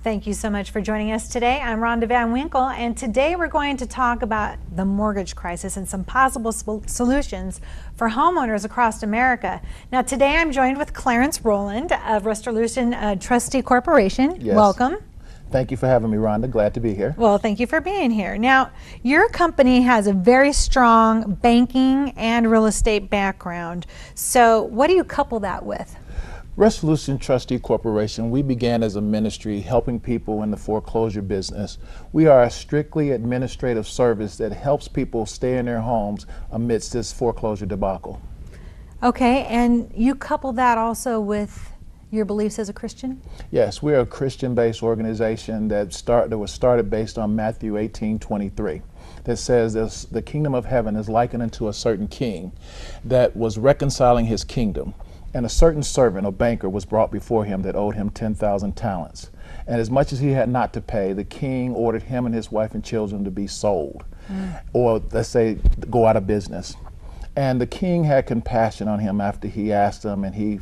Thank you so much for joining us today. I'm Rhonda Van Winkle, and today we're going to talk about the mortgage crisis and some possible solutions for homeowners across America. Now, today I'm joined with Clarence Rowland of Restoration Trustee Corporation. Yes. Welcome. Thank you for having me, Rhonda. Glad to be here. Well, thank you for being here. Now, your company has a very strong banking and real estate background. So what do you couple that with? Restoration Trustee Corporation, we began as a ministry helping people in the foreclosure business. We are a strictly administrative service that helps people stay in their homes amidst this foreclosure debacle. Okay, and you couple that also with your beliefs as a Christian? Yes, we're a Christian-based organization that was started based on Matthew 18:23. That says this, the kingdom of heaven is likened unto a certain king that was reconciling his kingdom. And a certain servant or banker was brought before him that owed him 10,000 talents. And as much as he had not to pay, the king ordered him and his wife and children to be sold, or let's say go out of business. And the king had compassion on him after he asked him, and he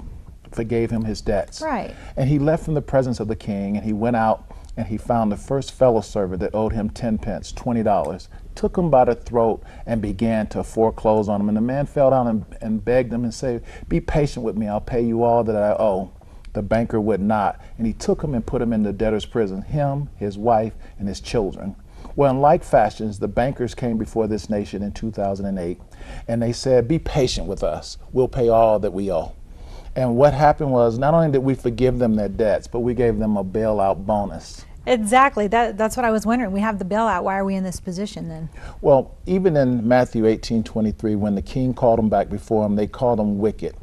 forgave him his debts. Right. And he left from the presence of the king, and he went out and he found the first fellow servant that owed him 10 pence, $20, took him by the throat and began to foreclose on him. And the man fell down and begged him and said, "Be patient with me, I'll pay you all that I owe." The banker would not, and he took him and put him in the debtor's prison, him, his wife, and his children. Well, in like fashions, the bankers came before this nation in 2008, and they said, "Be patient with us, we'll pay all that we owe." And what happened was, not only did we forgive them their debts, but we gave them a bailout bonus. Exactly. That's what I was wondering. We have the bailout. Why are we in this position then? Well, even in Matthew 18:23, when the king called them back before him, they called them wicked.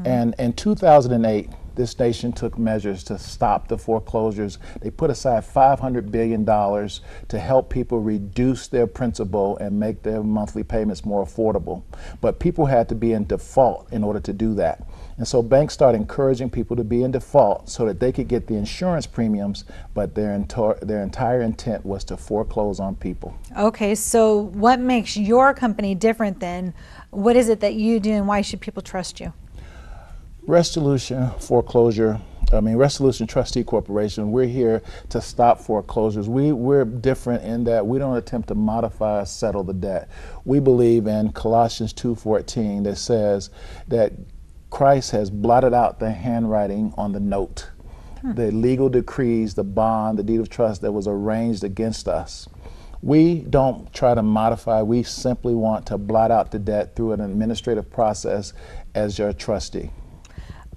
And in 2008, this nation took measures to stop the foreclosures. They put aside $500 billion to help people reduce their principal and make their monthly payments more affordable. But people had to be in default in order to do that. And so banks started encouraging people to be in default so that they could get the insurance premiums, but their entire intent was to foreclose on people. Okay, so what makes your company different then? What is it that you do and why should people trust you? Restoration Trustee Corporation, we're here to stop foreclosures. We're different in that we don't attempt to modify or settle the debt. We believe in Colossians 2:14 that says that Christ has blotted out the handwriting on the note, the legal decrees, the bond, the deed of trust that was arranged against us. We don't try to modify, we simply want to blot out the debt through an administrative process as your trustee.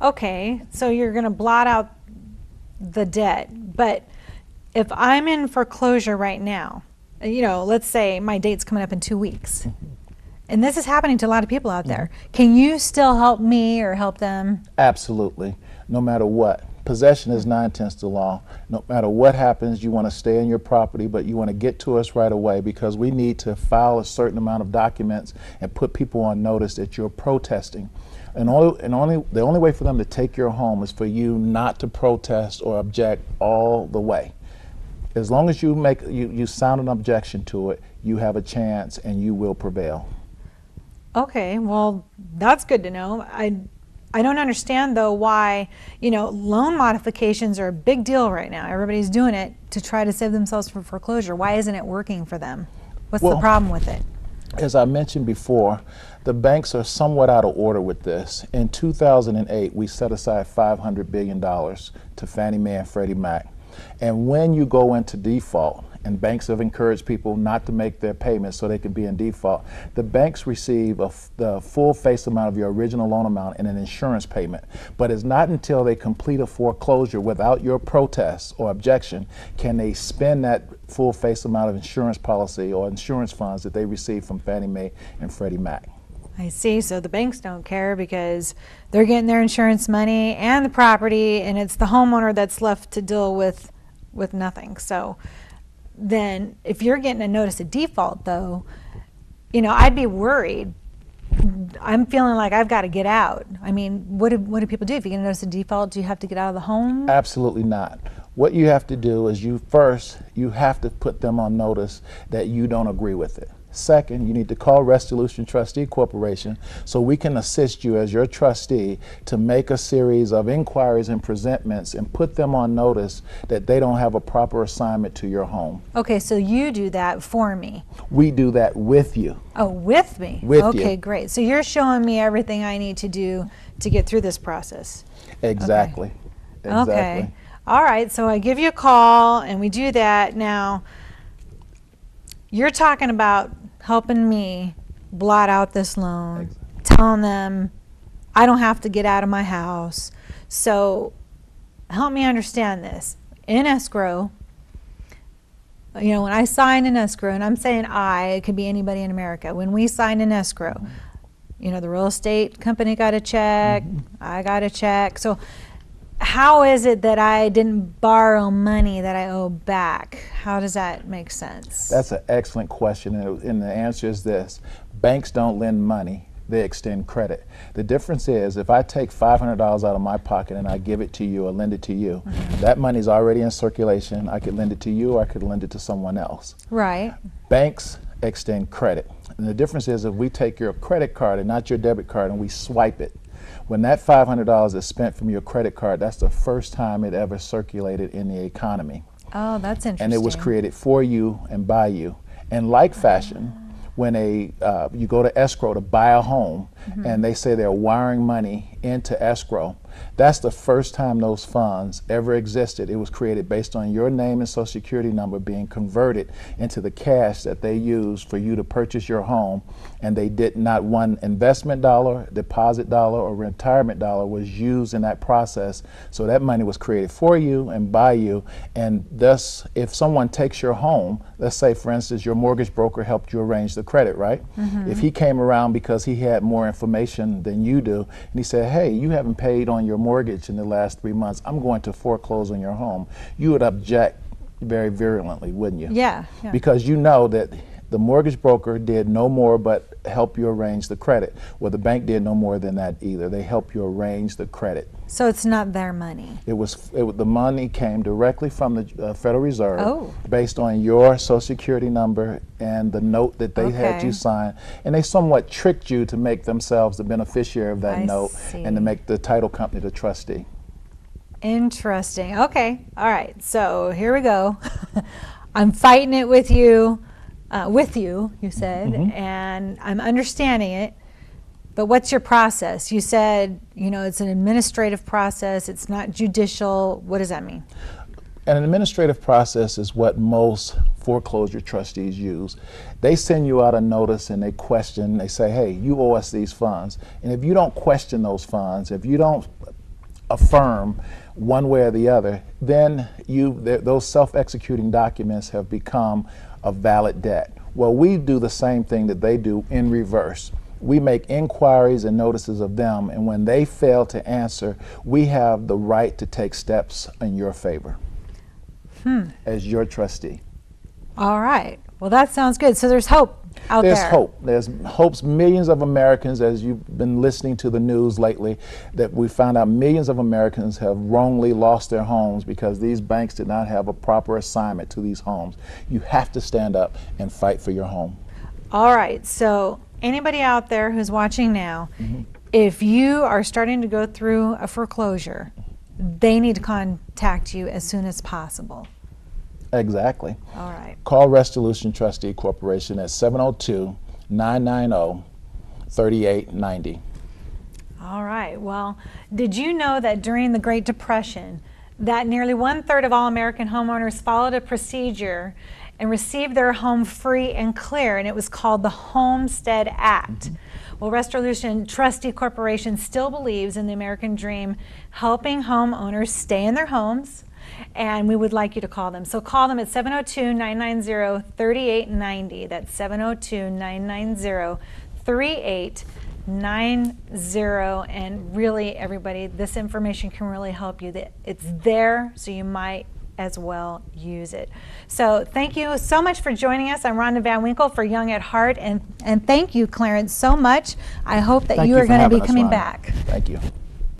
Okay, so you're going to blot out the debt, but if I'm in foreclosure right now, you know, let's say my date's coming up in 2 weeks, and this is happening to a lot of people out there, can you still help me or help them? Absolutely, no matter what. Possession is 9/10 the law. No matter what happens, you want to stay in your property, but you want to get to us right away because we need to file a certain amount of documents and put people on notice that you're protesting. And the only way for them to take your home is for you not to protest or object all the way. As long as you sound an objection to it, you have a chance and you will prevail. Okay, well, that's good to know. I don't understand though why, you know, loan modifications are a big deal right now. Everybody's doing it to try to save themselves from foreclosure. Why isn't it working for them? What's the problem with it? As I mentioned before, the banks are somewhat out of order with this. In 2008, we set aside $500 billion to Fannie Mae and Freddie Mac. And when you go into default, and banks have encouraged people not to make their payments so they can be in default, the banks receive the full face amount of your original loan amount in an insurance payment. But it's not until they complete a foreclosure without your protest or objection can they spend that full face amount of insurance policy or insurance funds that they receive from Fannie Mae and Freddie Mac. I see. So the banks don't care because they're getting their insurance money and the property, and it's the homeowner that's left to deal with nothing. So then if you're getting a notice of default though, you know, I'd be worried. I'm feeling like I've got to get out. I mean, what do people do? If you get a notice of default, do you have to get out of the home? Absolutely not. What you have to do is you have to put them on notice that you don't agree with it. Second, you need to call Resolution Trustee Corporation so we can assist you as your trustee to make a series of inquiries and presentments and put them on notice that they don't have a proper assignment to your home. Okay, so you do that for me. We do that with you. Oh, with me? With you. Okay, great. So you're showing me everything I need to do to get through this process. Exactly. Exactly. Okay. All right, so I give you a call and we do that. Now, you're talking about helping me blot out this loan, telling them I don't have to get out of my house. So help me understand this. In escrow, you know, when I sign an escrow, and I'm saying it could be anybody in America, when we sign an escrow, you know, the real estate company got a check, I got a check. So how is it that I didn't borrow money that I owe back? How does that make sense? That's an excellent question, and the answer is this. Banks don't lend money, they extend credit. The difference is if I take $500 out of my pocket and I give it to you or lend it to you, that money's already in circulation. I could lend it to you or I could lend it to someone else. Right. Banks extend credit. And the difference is if we take your credit card and not your debit card and we swipe it, when that $500 is spent from your credit card, that's the first time it ever circulated in the economy. Oh, that's interesting. And it was created for you and by you. And like fashion, when you go to escrow to buy a home and they say they're wiring money into escrow, that's the first time those funds ever existed. It was created based on your name and social security number being converted into the cash that they used for you to purchase your home, and they did not one investment dollar, deposit dollar, or retirement dollar was used in that process. So that money was created for you and by you, and thus if someone takes your home, let's say for instance your mortgage broker helped you arrange the credit, right? If he came around because he had more information than you do and he said, hey, you haven't paid on your mortgage in the last 3 months, I'm going to foreclose on your home, you would object very virulently, wouldn't you? Yeah. Because you know that the mortgage broker did no more but help you arrange the credit. Well, the bank did no more than that either. They helped you arrange the credit. So it's not their money. The money came directly from the Federal Reserve based on your social security number and the note that they had you sign. And they somewhat tricked you to make themselves the beneficiary of that note and to make the title company the trustee. Interesting. Okay. All right. So here we go. I'm fighting it with you, you said, and I'm understanding it. But what's your process? You said, you know, it's an administrative process. It's not judicial. What does that mean? An administrative process is what most foreclosure trustees use. They send you out a notice and they question, they say, hey, you owe us these funds. And if you don't question those funds, if you don't affirm one way or the other, then those self-executing documents have become a valid debt. Well, we do the same thing that they do in reverse. We make inquiries and notices of them, and when they fail to answer, we have the right to take steps in your favor as your trustee. All right. Well, that sounds good. So there's hope out there. There's hope. There's hopes. Millions of Americans, as you've been listening to the news lately, that we found out millions of Americans have wrongly lost their homes because these banks did not have a proper assignment to these homes. You have to stand up and fight for your home. All right. So anybody out there who's watching now, if you are starting to go through a foreclosure, they need to contact you as soon as possible. Exactly. All right. Call Resolution Trustee Corporation at 702-990-3890. All right. Well, did you know that during the Great Depression, that nearly 1/3 of all American homeowners followed a procedure and received their home free and clear, and it was called the Homestead Act. Well, Resolution Trustee Corporation still believes in the American dream, helping homeowners stay in their homes, and we would like you to call them. So call them at 702-990-3890. That's 702-990-3890. And really, everybody, this information can really help you. It's there, so you might as well use it. So thank you so much for joining us. I'm Rhonda Van Winkle for Young at Heart, and thank you, Clarence, so much. I hope that you are going to be coming back. Thank you.